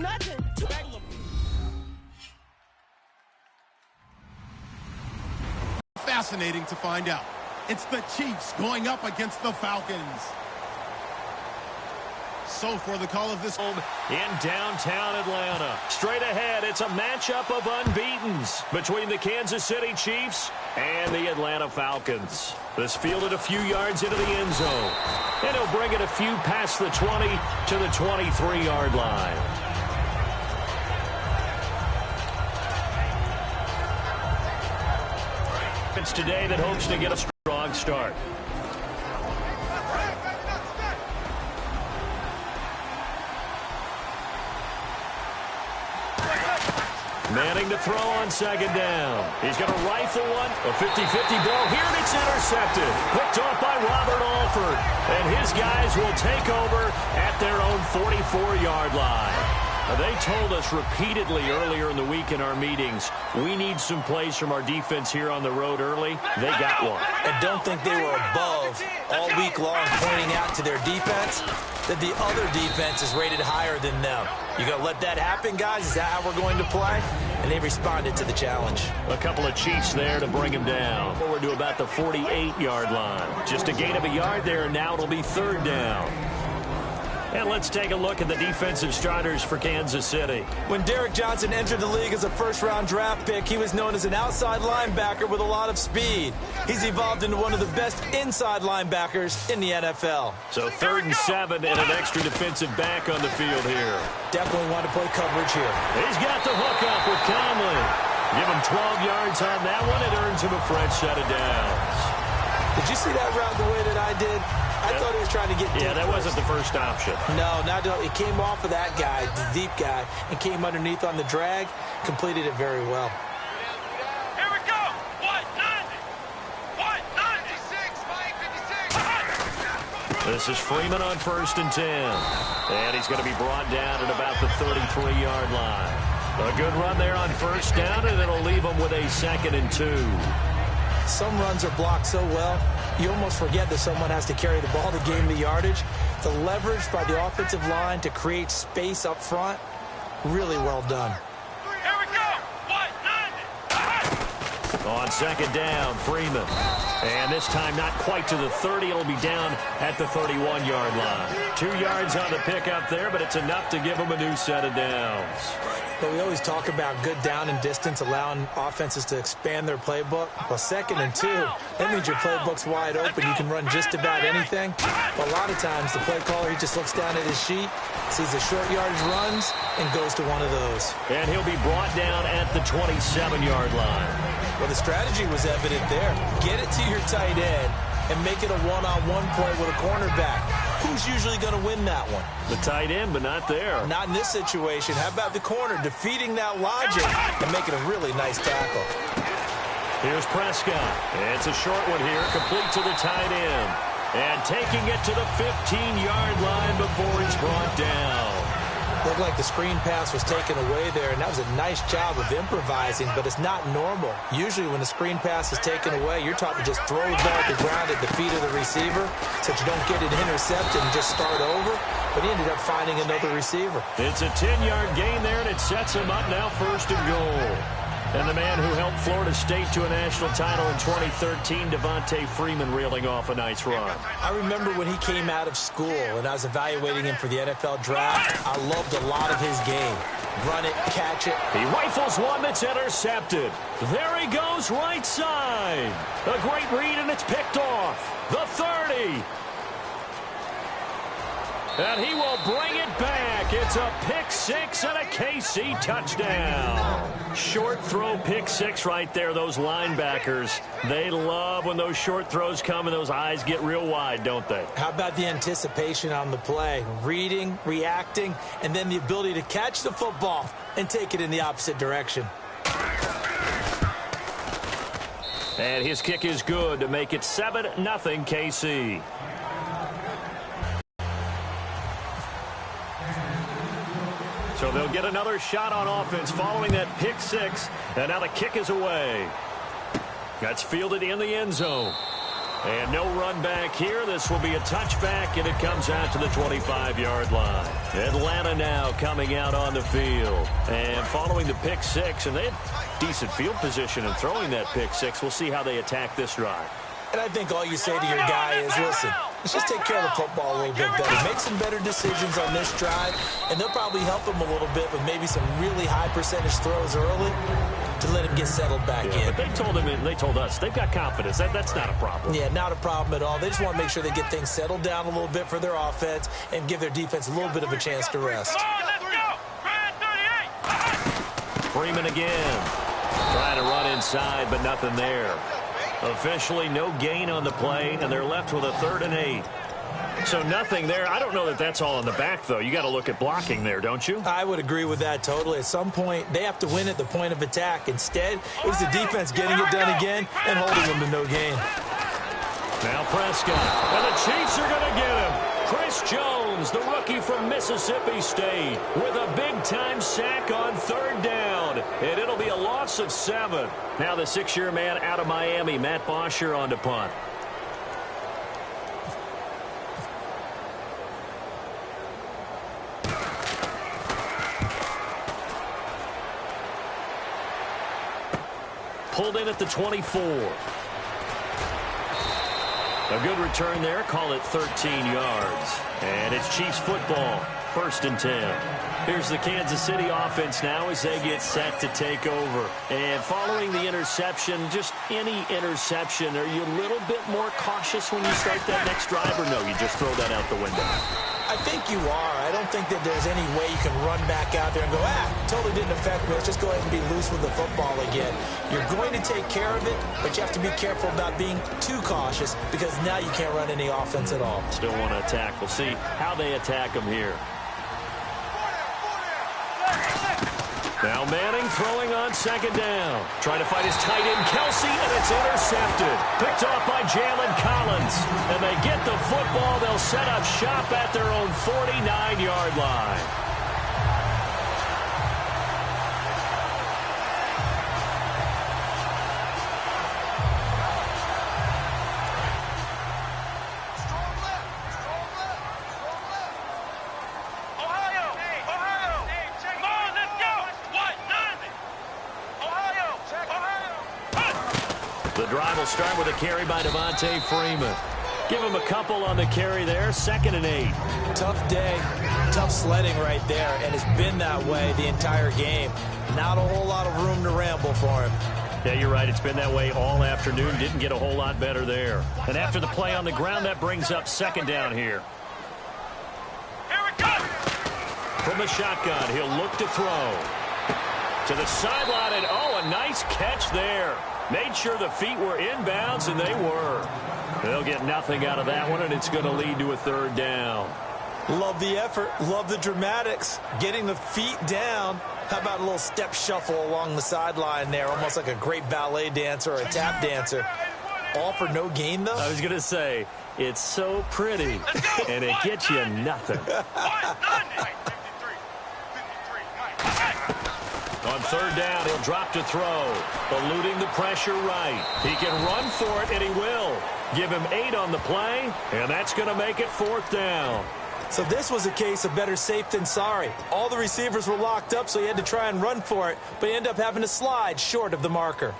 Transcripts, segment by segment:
nothing. Fascinating to find out. It's the Chiefs going up against the Falcons. So for the call of this home in downtown Atlanta. Straight ahead, it's a matchup of unbeatens between the Kansas City Chiefs and the Atlanta Falcons. This fielded a few yards into the end zone, and he'll bring it a few past the 20 to the 23-yard line. It's today that hopes to get a strong start. Manning to throw on second down. He's going to rifle one. A 50-50 ball here, and it's intercepted. Picked off by Robert Alford. And his guys will take over at their own 44-yard line. Now, they told us repeatedly earlier in the week in our meetings, we need some plays from our defense here on the road early. They got one. And don't think they were above all week long pointing out to their defense that the other defense is rated higher than them. You going to let that happen, guys? Is that how we're going to play? And they responded to the challenge. A couple of Chiefs there to bring him down. Forward to about the 48-yard line. Just a gain of a yard there, and now it'll be third down. And let's take a look at the defensive starters for Kansas City. When Derek Johnson entered the league as a first-round draft pick, he was known as an outside linebacker with a lot of speed. He's evolved into one of the best inside linebackers in the NFL. So 3rd and 7 and an extra defensive back on the field here. Definitely want to play coverage here. He's got the hook up with Conley. Give him 12 yards on that one. It earns him a fresh set of downs. Did you see that route the way that I did? I thought he was trying to get deep. Yeah, that wasn't the first option. No, it came off of that guy, the deep guy, and came underneath on the drag. Completed it very well. Here we go. 196, This is Freeman on 1st and 10. And he's going to be brought down at about the 33-yard line. A good run there on 1st down, and it'll leave him with a 2nd and 2. Some runs are blocked so well, you almost forget that someone has to carry the ball to gain the yardage. The leverage by the offensive line to create space up front, really well done. Here we go. 190. On 2nd down, Freeman. And this time not quite to the 30. It'll be down at the 31-yard line. 2 yards on the pickup there, but it's enough to give him a new set of downs. But we always talk about good down and distance, allowing offenses to expand their playbook. Well, 2nd and 2, that means your playbook's wide open. You can run just about anything. But a lot of times, the play caller, he just looks down at his sheet, sees the short yardage runs, and goes to one of those. And he'll be brought down at the 27-yard line. Well, the strategy was evident there. Get it to your tight end and make it a one-on-one play with a cornerback. Who's usually going to win that one? The tight end, but not there. Not in this situation. How about the corner defeating that logic and making a really nice tackle? Here's Prescott. It's a short one here, complete to the tight end. And taking it to the 15-yard line before he's brought down. Looked like the screen pass was taken away there, and that was a nice job of improvising, but it's not normal. Usually when the screen pass is taken away, you're taught to just throw the ball to the ground at the feet of the receiver so that you don't get it intercepted and just start over, but he ended up finding another receiver. It's a 10-yard gain there, and it sets him up now 1st and goal. And the man who helped Florida State to a national title in 2013, Devontae Freeman, reeling off a nice run. I remember when he came out of school and I was evaluating him for the NFL draft. I loved a lot of his game. Run it, catch it. He rifles one that's intercepted. There he goes, right side. A great read, and it's picked off. The 30. And he will bring it back. It's a pick 6 and a KC touchdown. Short throw pick 6 right there. Those linebackers, they love when those short throws come and those eyes get real wide, don't they? How about the anticipation on the play? Reading, reacting, and then the ability to catch the football and take it in the opposite direction. And his kick is good to make it 7-0 KC. So they'll get another shot on offense following that pick 6. And now the kick is away. That's fielded in the end zone. And no run back here. This will be a touchback, and it comes out to the 25-yard line. Atlanta now coming out on the field. And following the pick six, and they had decent field position in throwing that pick six. We'll see how they attack this drive. And I think all you say to your guy is, listen, let's just take care of the football a little bit better. Make some better decisions on this drive, and they'll probably help him a little bit with maybe some really high percentage throws early to let him get settled back in. But they told him, and they told us, they've got confidence. That's not a problem. Yeah, not a problem at all. They just want to make sure they get things settled down a little bit for their offense and give their defense a little bit of a chance to rest. Come on, let's go. Brand 38. Freeman again. Trying to run inside, but nothing there. Officially, no gain on the play, and they're left with a 3rd and 8. So nothing there. I don't know that that's all in the back, though. You got to look at blocking there, don't you? I would agree with that totally. At some point, they have to win at the point of attack. Instead, it was the defense getting it done again and holding them to no gain. Now Prescott, and the Chiefs are going to get him. Chris Jones, the rookie from Mississippi State, with a big-time sack on 3rd down, and it'll be a loss of 7. Now the 6-year man out of Miami, Matt Bosher, on to punt. Pulled in at the 24. A good return there. Call it 13 yards. And it's Chiefs football. 1st and 10. Here's the Kansas City offense now as they get set to take over. And following the interception, just any interception, are you a little bit more cautious when you start that next drive, or no, you just throw that out the window? I think you are. I don't think that there's any way you can run back out there and go, totally didn't affect me. Let's just go ahead and be loose with the football again. You're going to take care of it, but you have to be careful about being too cautious because now you can't run any offense at all. Still want to attack. We'll see how they attack them here. Now Manning throwing on 2nd down. Trying to find his tight end, Kelsey, and it's intercepted. Picked off by Jalen Collins. And they get the football. They'll set up shop at their own 49-yard line. The drive will start with a carry by Devontae Freeman. Give him a couple on the carry there. 2nd and 8. Tough day, tough sledding right there, and it's been that way the entire game. Not a whole lot of room to ramble for him. Yeah, you're right. It's been that way all afternoon. Didn't get a whole lot better there. And after the play on the ground, that brings up 2nd down here. Here we go. From the shotgun, he'll look to throw. To the sideline, and a nice catch there. Made sure the feet were inbounds, and they were. They'll get nothing out of that one, and it's going to lead to a 3rd down. Love the effort. Love the dramatics. Getting the feet down. How about a little step shuffle along the sideline there, almost like a great ballet dancer or a tap dancer. All for no gain, though? I was going to say, it's so pretty, and it gets you nothing. On 3rd down, he'll drop to throw. Eluding the pressure right. He can run for it, and he will. Give him 8 on the play, and that's going to make it 4th down. So this was a case of better safe than sorry. All the receivers were locked up, so he had to try and run for it, but he ended up having to slide short of the marker.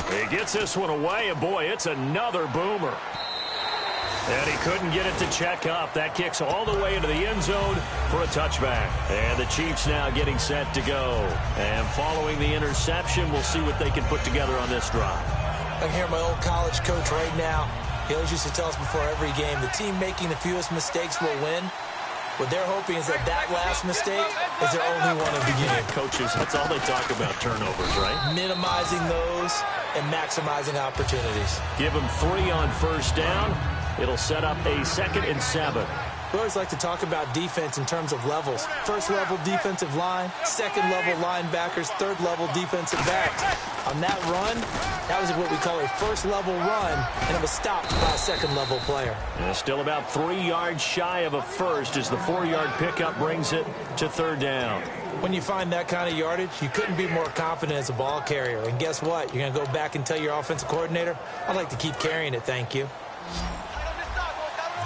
He gets this one away, and boy, it's another boomer. And he couldn't get it to check up. That kicks all the way into the end zone for a touchback. And the Chiefs now getting set to go. And following the interception, we'll see what they can put together on this drive. I hear my old college coach right now. He always used to tell us before every game, the team making the fewest mistakes will win. What they're hoping is that last mistake is their only one of the game. Coaches, that's all they talk about, turnovers, right? Minimizing those and maximizing opportunities. Give them 3 on 1st down. It'll set up a 2nd and 7. We always like to talk about defense in terms of levels. First-level defensive line, second-level linebackers, third-level defensive backs. On that run, that was what we call a first-level run, and it was stopped by a second-level player. And still about 3 yards shy of a first as the 4-yard pickup brings it to third down. When you find that kind of yardage, you couldn't be more confident as a ball carrier. And guess what? You're going to go back and tell your offensive coordinator, I'd like to keep carrying it, thank you.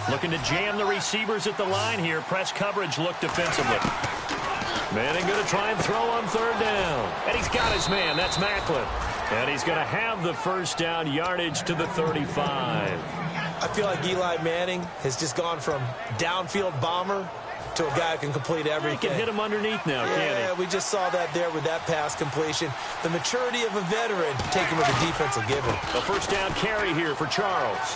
Looking to jam the receivers at the line here. Press coverage look defensively. Manning going to try and throw on third down. And he's got his man. That's Maclin. And he's going to have the first down, yardage to the 35. I feel like Eli Manning has just gone from downfield bomber to a guy who can complete everything. He can hit him underneath now, can't he? Yeah, we just saw that there with that pass completion. The maturity of a veteran taken with the defense will give him. A first down carry here for Charles.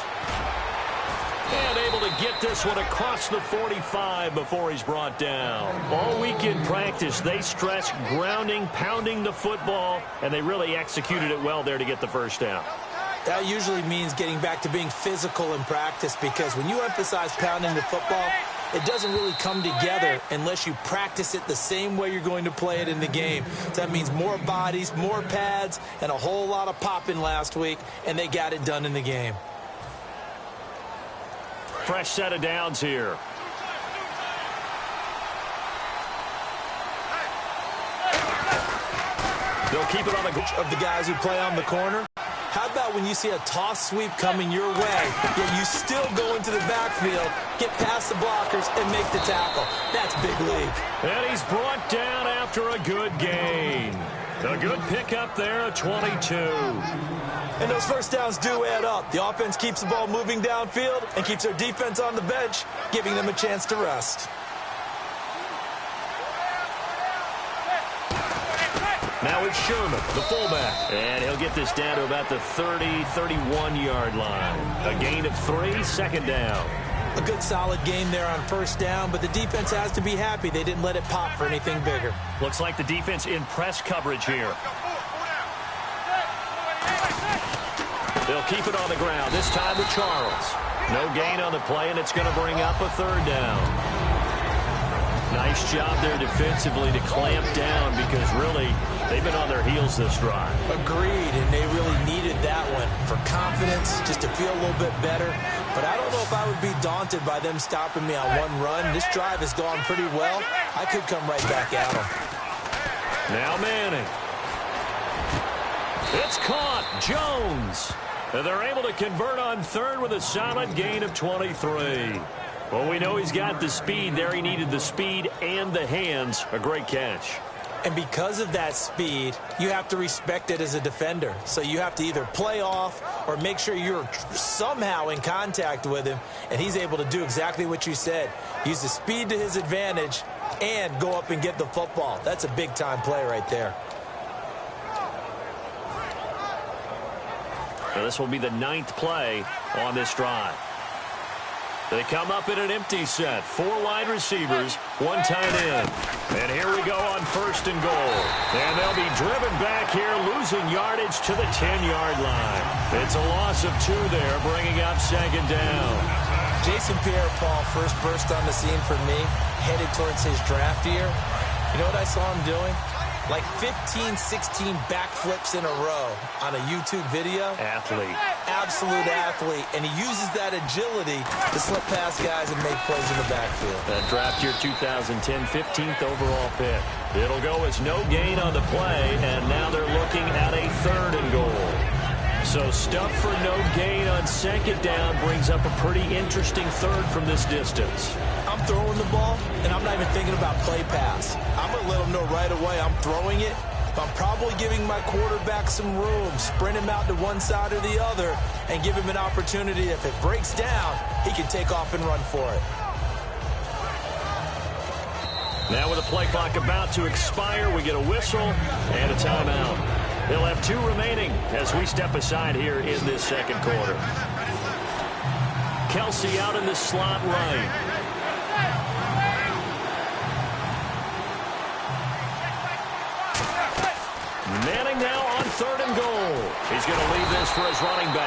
And able to get this one across the 45 before he's brought down. All week in practice, they stressed grounding, pounding the football, and they really executed it well there to get the first down. That usually means getting back to being physical in practice, because when you emphasize pounding the football, it doesn't really come together unless you practice it the same way you're going to play it in the game. So that means more bodies, more pads, and a whole lot of popping last week, and they got it done in the game. Fresh set of downs here. They'll keep it on the guys who play on the corner. How about when you see a toss sweep coming your way, yet you still go into the backfield, get past the blockers, and make the tackle? That's big league. And he's brought down after a good gain. A good pickup there at 22. And those first downs do add up. The offense keeps the ball moving downfield and keeps their defense on the bench, giving them a chance to rest. Now it's Sherman, the fullback. And he'll get this down to about the 30, 31-yard line. A gain of 3, second down. A good solid game there on first down, but the defense has to be happy they didn't let it pop for anything bigger. Looks like the defense in press coverage here. They'll keep it on the ground, this time with Charles. No gain on the play, and it's going to bring up a third down. Nice job there defensively to clamp down, because really they've been on their heels this drive. Agreed, and they really needed that one for confidence, just to feel a little bit better. But I don't know if I would be daunted by them stopping me on one run. This drive has gone pretty well. I could come right back at them. Now Manning. It's caught. Jones. And they're able to convert on third with a solid gain of 23. Well, we know he's got the speed there. He needed the speed and the hands. A great catch. And because of that speed, you have to respect it as a defender. So you have to either play off or make sure you're somehow in contact with him, and he's able to do exactly what you said. Use the speed to his advantage and go up and get the football. That's a big-time play right there. Now this will be the 9th play on this drive. They come up in an empty set. 4 wide receivers, 1 tight end. And here we go on first and goal. And they'll be driven back here, losing yardage to the 10-yard line. It's a loss of 2 there, bringing up second down. Jason Pierre-Paul first burst on the scene for me, headed towards his draft year. You know what I saw him doing? Like 15, 16 backflips in a row on a YouTube video. Athlete. Absolute athlete. And he uses that agility to slip past guys and make plays in the backfield. That draft year 2010, 15th overall pick. It'll go as no gain on the play, and now they're looking at a 3rd and goal. So stuff for no gain on second down brings up a pretty interesting 3rd from this distance. I'm throwing the ball, and I'm not even thinking about play pass. I'm going to let them know right away I'm throwing it, but I'm probably giving my quarterback some room, sprint him out to one side or the other, and give him an opportunity. If it breaks down, he can take off and run for it. Now with the play clock about to expire, we get a whistle and a timeout. They'll have 2 remaining as we step aside here in this second quarter. Kelsey out in the slot right. Manning now on 3rd and goal. He's going to leave this for his running back.